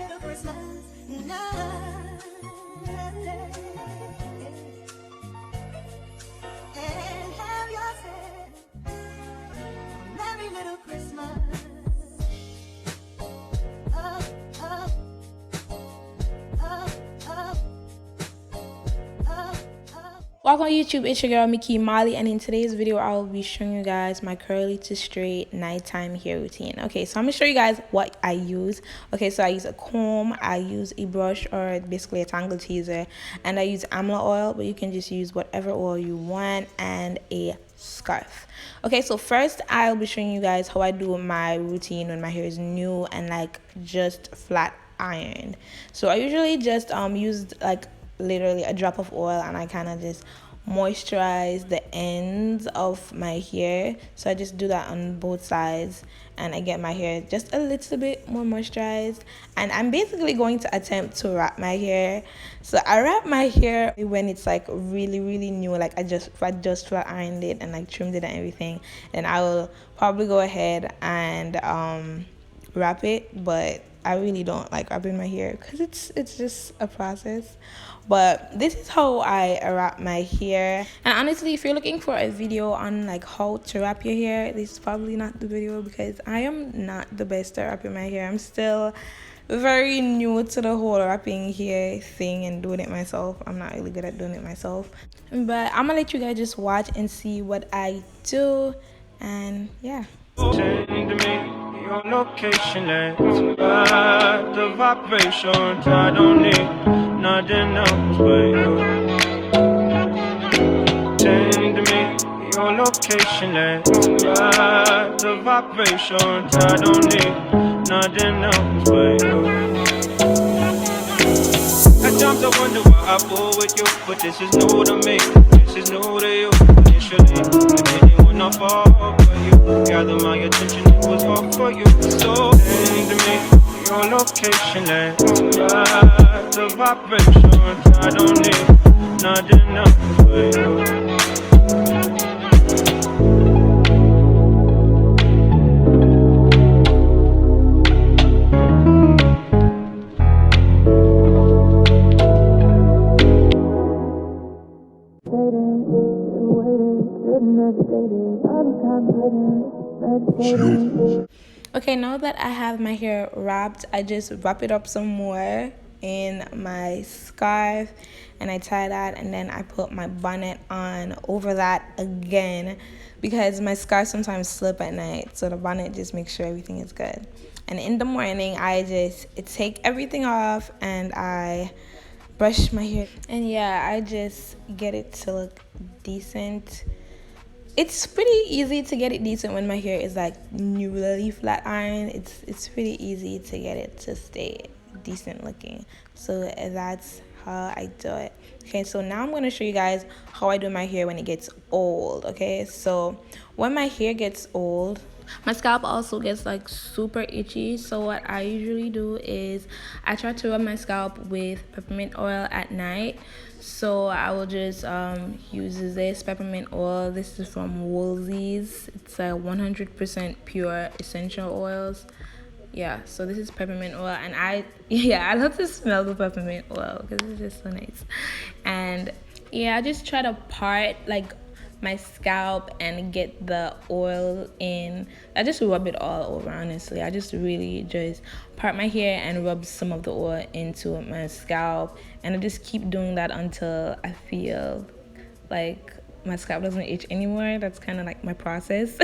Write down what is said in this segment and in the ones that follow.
little Christmas night. And have yourself a merry little Christmas. Oh, oh, oh, oh, oh, oh. Welcome to YouTube, it's your girl Mikimolly, and in today's video I will be showing you guys my curly to straight nighttime hair routine. Okay, so I'm gonna show you guys what I use. Okay, so I use a comb, I use a brush or basically a tangle teaser, and I use amla oil, but you can just use whatever oil you want, and a scarf. Okay, so first I'll be showing you guys how I do my routine when my hair is new and like just flat ironed. So I usually just use like literally a drop of oil, and I kind of just moisturize the ends of my hair. So I just do that on both sides, and I get my hair just a little bit more moisturized. And I'm basically going to attempt to wrap my hair. So I wrap my hair when it's like really new, like I just flat ironed it and like trimmed it and everything. Then I will probably go ahead and wrap it, but I really don't like wrapping my hair because it's just a process. But this is how I wrap my hair. And honestly, if you're looking for a video on like how to wrap your hair, this is probably not the video, because I am not the best at wrapping my hair. I'm still very new to the whole wrapping hair thing and doing it myself. I'm not really good at doing it myself, but I'm gonna let you guys just watch and see what I do. And yeah, your location and the vibrations. I don't need nothing else but you. Send me your location and the vibrations. I don't need nothing else but you. At times I wonder why I fool with you, but this is new to me. This is new to you. Initially, I didn't want to fall for you. Gather my attention, it was all for you. So send me your location and the vibrations. I don't need nothing else but you. okay, now that I have my hair wrapped, I just wrap it up some more in my scarf, and I tie that, and then I put my bonnet on over that again, because my scarf sometimes slip at night, so the bonnet just makes sure everything is good. And in the morning I just take everything off and I brush my hair, and yeah, I just get it to look decent. It's pretty easy to get it decent when my hair is like newly flat iron. It's pretty easy to get it to stay decent looking. So that's how I do it. Okay, so now I'm going to show you guys how I do my hair when it gets old. Okay, so when my hair gets old, my scalp also gets like super itchy. So what I usually do is I try to rub my scalp with peppermint oil at night. So I will just use this peppermint oil. This is from Woolsey's. It's 100% pure essential oils. Yeah, so this is peppermint oil, and I love to smell the peppermint oil because it's just so nice. And yeah, I just try to part like my scalp and get the oil in. I just rub it all over, honestly. I just really just part my hair and rub some of the oil into my scalp, and I just keep doing that until I feel like my scalp doesn't itch anymore. That's kind of like my process.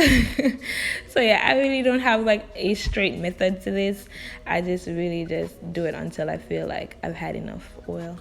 So yeah, I really don't have like a straight method to this. I just really just do it until I feel like I've had enough oil.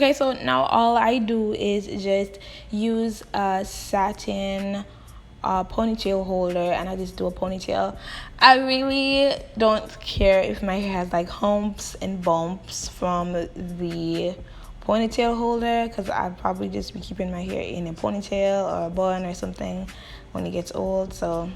Okay, so now all I do is just use a satin ponytail holder, and I just do a ponytail. I really don't care if my hair has like humps and bumps from the ponytail holder, because I'd probably just be keeping my hair in a ponytail or a bun or something when it gets old. So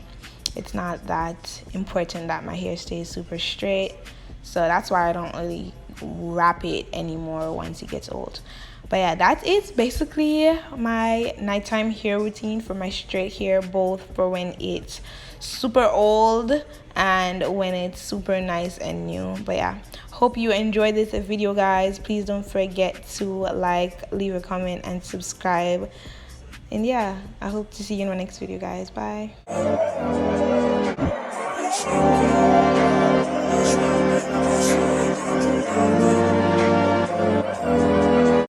it's not that important that my hair stays super straight. So that's why I don't really wrap it anymore once it gets old. But yeah, that is basically my nighttime hair routine for my straight hair, both for when it's super old and when it's super nice and new. But yeah, hope you enjoyed this video, guys. Please don't forget to like, leave a comment, and subscribe. And yeah, I hope to see you in my next video, guys. Bye.